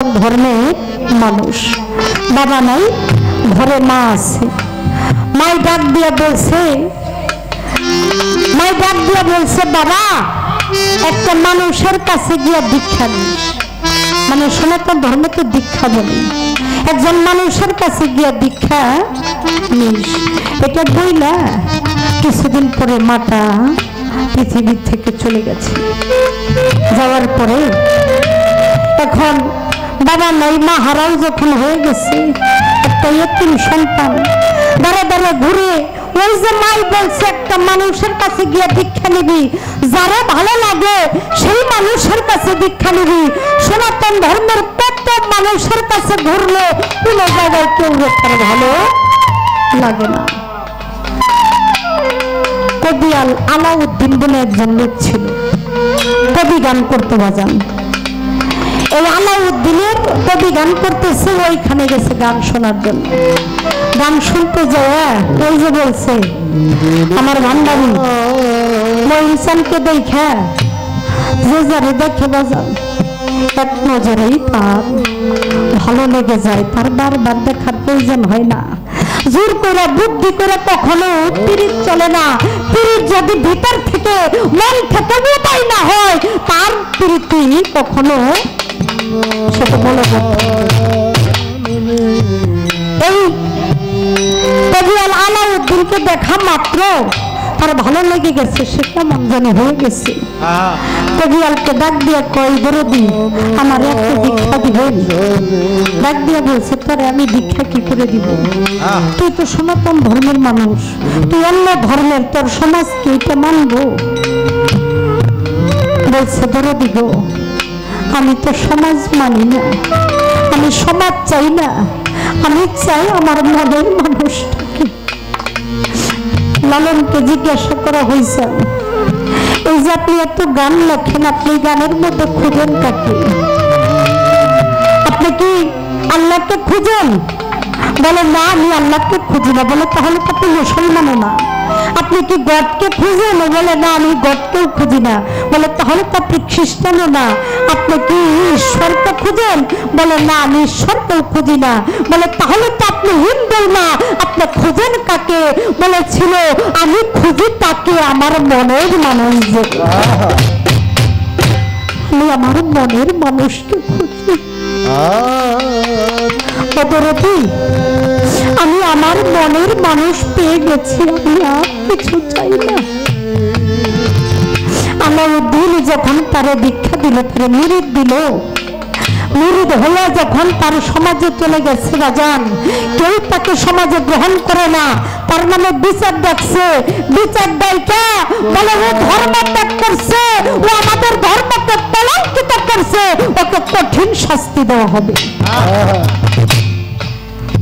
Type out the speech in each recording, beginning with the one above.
ধর্মের মানুষ। বাবা নাই, ঘরে মা আছে। মাই ডাক দিয়ে বলছে বাবা একটা মানুষের কাছে গিয়ে দীক্ষা নিস। মানে সনাতন ধর্মে তো দীক্ষা বলি, একজন মানুষের কাছে গিয়ে দীক্ষা নিস। এটা বইলা কিছুদিন পরে মাটা পৃথিবী থেকে চলে গেছে। যাওয়ার পরে এখন বাবা নাই, মা হারাও যখন হয়ে গেছে, একটা এতিম সন্তান দাঁড়া দাঁড়া ঘুরে ওই যে মাই বলছে একটা মানুষের কাছে গিয়ে দীক্ষা নিবি, যারা ভালো লাগে সেই মানুষের কাছে দীক্ষা নিবি। সনাতন ধর্মের প্রত্যেক মানুষের কাছে ঘুরলে কোনো জায়গায় কেউ তার ভালো লাগে না। কবি আলাউদ্দিন বলে একজন লোক ছিল, কবি গান করতে বাজান। এই আলাউদ্দিনের কবি গান করতেছে, ওইখানে গেছে গান শোনার জন্য। গান শুনতে যায় ওই যে বলছে আমার ভান্ডারি মহিনসানকে দেখা যে যারে দেখে বাজান এক নজরেই তার ভালো লেগে যায়, তার বারবার দেখার প্রয়োজন হয় না। জোর করে বুদ্ধি করে কখনো পীড়িত চলে না। পীড়িত যদি ভিতর থেকে মন থেকে উপায় না হয়, তার পীড়িতি কখনো সেটা বলে এই কবি আলাউদ্দিনকে দেখা মাত্র তার ভালো লেগে গেছে, সে কেমন জানি হয়ে গেছে। কবিয়ালকে ডাক দিয়া কই দরদি আমার একটা দীক্ষা দিবেন। ডাক দিয়া বলছে তোরে আমি দীক্ষা কি করে দিব, তুই তো সনাতন ধর্মের মানুষ, তুই অন্য ধর্মের, তোর সমাজকে এটা মানবো। বলছে দরদি গো আমি তো সমাজ মানি না, আমি সমাজ চাই না, আমি চাই আমার মনের মানুষটাকে। লালনকে জিজ্ঞাসা করা হয়েছে এই যে আপনি এত গান লেখেন, আপনি গানের মধ্যে খুঁজেন কাকে? আপনি কি আল্লাহকে খুঁজেন? বলে না আমি আল্লাহকে খুঁজি না। বলে তাহলে তো আপনি মুসলমানও না। আপনি কি গডকে খুঁজেন? বলে না আমি গডকেও খুঁজি না। বলে তাহলে তো আপনি খ্রিস্টানও না। আপনি কি ঈশ্বরকে খুঁজেন? বলে না আমি ঈশ্বরকেও খুঁজি না। বলে তাহলে তো আপনি হিন্দু না। আপনি খুঁজেন কাকে? বলেছিল আমি খুঁজি তাকে আমার মনের মানুষ। আমি আমার মনের মানুষকে খুঁজি। আমি আমার মনের মানুষ পেয়ে গেছি, আমি আর কিছু চাই না। আলাউদ্দিন যখন তারে দীক্ষা দিল, তারে মুরিদ দিল, মুরিদ হলে যখন তার সমাজে চলে গেছে বাজান, কেউ তাকে সমাজে গ্রহণ করে না, তার নামে বিচার ডাকছে। বিচার ডাইকা বলে ও ধর্ম ত্যাগ করছে, ও আমাদের ধর্মকে কলঙ্কিত করছে, ওকে কঠিন শাস্তি দেওয়া হবে।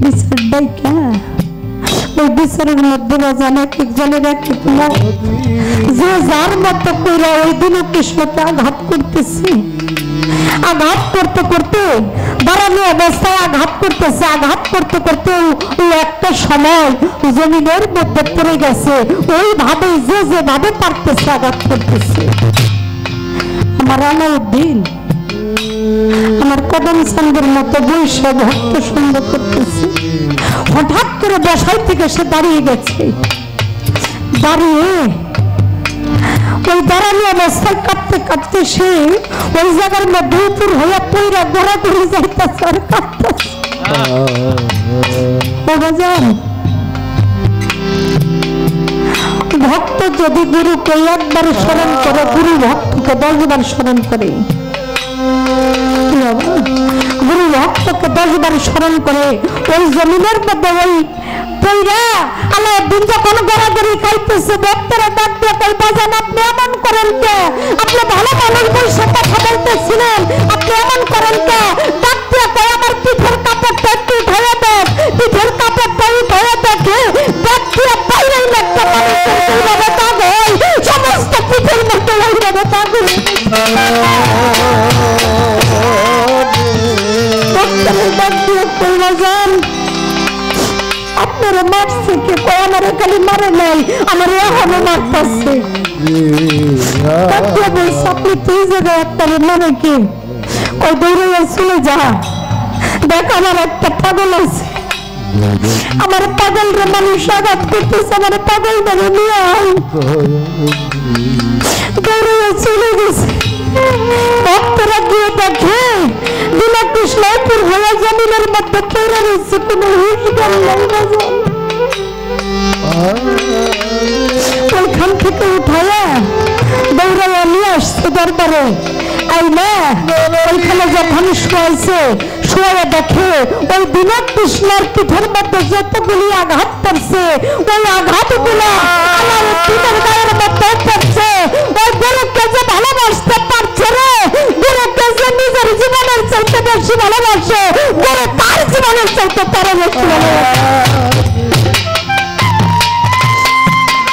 বিচার ডাইকা ওই বিচারের মধ্যে বাজান এক একজনের এক এক মত, যে যার মতো করে ওই দিনও কৃষ্ণকে আঘাত করতেছে। আঘাত করতে করতে দাঁড়ানো অবস্থায় আঘাত করতেছে, আঘাত করতে করতে একটা সময় জমিনের মধ্যে পড়ে গেছে। ওইভাবে যে যেভাবে পারতেছে আঘাত করতেছে। আমার আলাউদ্দিন আমার কদম সঙ্গের মতো বৈশা ভক্ত সঙ্গ করতেছে। হঠাৎ করে বসাই থেকে সে দাঁড়িয়ে গেছে। দাঁড়িয়ে ওই দাঁড়ানো অবস্থায় কাঁপতে কাঁপতে সে ওই জায়গার মধ্যে উপর হয়ে পইরা দৌড়াদৌড়ি যাইতেছে আর কাঁপতেছে। ভক্ত যদি গুরুকে একবার স্মরণ করে, গুরু ভক্তকে 10 বার স্মরণ করে, গুরু ভক্তকে 10 বার স্মরণ করে, ওই জমিনের মধ্যে ওই পইরা আলাউদ্দিন যখন গড়াগড়ি খাইতেছে, ভক্তরা ডাক দিয়ে কই বাজান আপনি এমন করেন কে? আপনি ভালো মানুষ বসে কথা বলতেছিলেন, আপনি এমন করেন কে? ডাক দিয়ে কই আমার পিঠের কাপড়টা একটু ধরে দেন। পিঠের কাপড়টা ধরে দেখে ডাক দিয়ে বাইরে একটা মানুষের এইভাবে দাগ হয়, সমস্ত পিঠের মধ্যে এইভাবে দাগ হয়। আপনারা মারছে কে? আমার খালি মারে নাই, আমার এখনো মারতেছে। আপনি তো এই জায়গায় আপনার মানে কি ওই দৌড়ে চলে যা, দেখ আমার একটা পাগল আছে, আমার পাগল রে মানুষ আঘাত করতেছে, আমার পাগল ধরে নিয়ে আয়। দৌড়ে চলে গেছে। ভক্তরা গিয়ে দেখে বিনা কৃষ্ণপুর হয়ে জমিনের মধ্যে পড়ে রয়েছে, কোনো হুশ জ্ঞান নাই। ওইখান থেকে উঠায়া দৌড়াইয়া নিয়ে আসছে দরবারে। আইলে ওইখানে যখন শোয়াইছে, শোয়া দেখে ওই বিনা কৃষ্ণের পিঠের মধ্যে যতগুলি আঘাত পড়ছে, ওই আঘাতগুলো আমার পিঠের গায়ের মধ্যে পড়ছে। ওই গরুকে যে ভালোবাসতে পারছে রে, গরুকে যে নিজের জীবনের চাইতে বেশি ভালোবাসে, গরু তার জীবনের চাইতে তারা বেশি ভালোবাসে।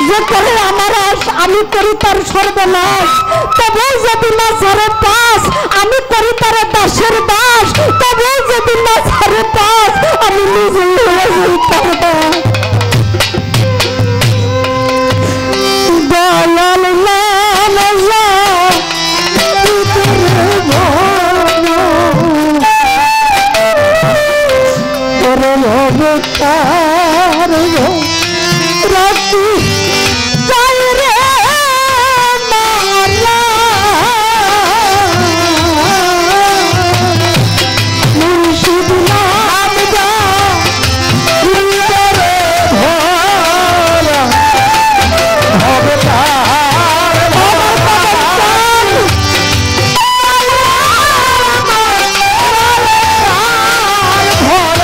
যে করে আমার আশ, আমি করি তার সর্বনাশ, তবে যদি না ছাড়ে পাস, আমি করি তার দাসের দাস, তবে যদি না ছাড়ে পাস, আমি নিজেই হয়ে যাই তার দাস। দয়াল নাম রাখি চাই রে মালা, মুর্শিদ নাম যা হৃদয়ে ভরা, হবে তার ভগবান ভরা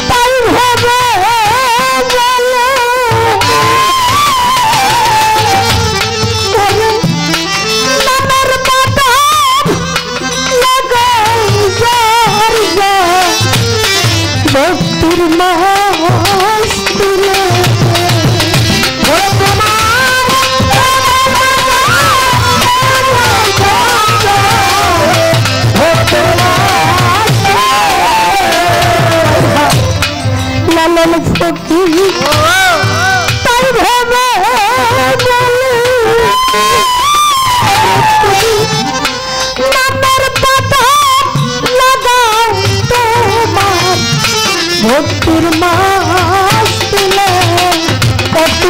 তাই ভেবে নামের বাদাম লাগাই ভক্তির মাস তুলে লালন ফকির তাই ভেবে নামের পাতা লাগাও তোমার ভক্তির মাস তুলে কত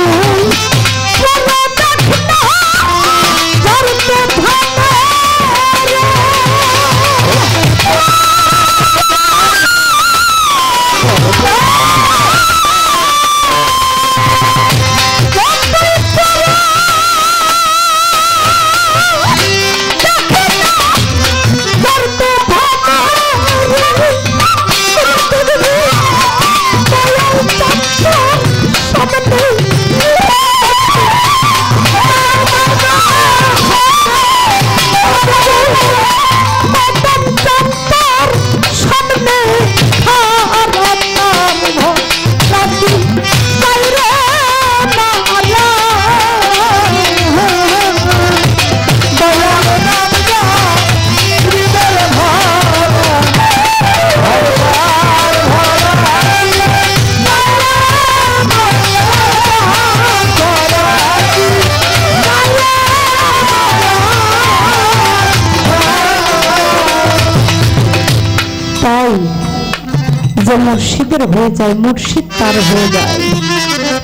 যে মুর্শিদের হয়ে যায়, মুর্শিদ তার হয়ে যায়,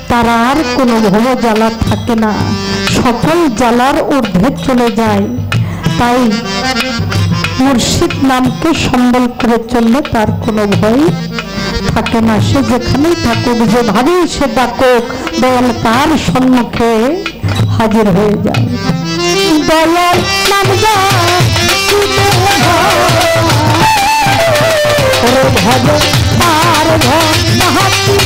তার আর কোনো ভব জ্বালা থাকে না, সকল জ্বালার ঊর্ধ্বে চলে যায়। তাই মুর্শিদ নামকে সম্বল করে চললে তার কোনো ভয় থাকে না। সে যেখানেই থাকুক, যেভাবেই সে ডাকুক, দয়াল তার সম্মুখে হাজির হয়ে যায়। দয়াল নাম ভজ তার হাতি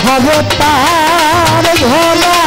ভব তার ভোলা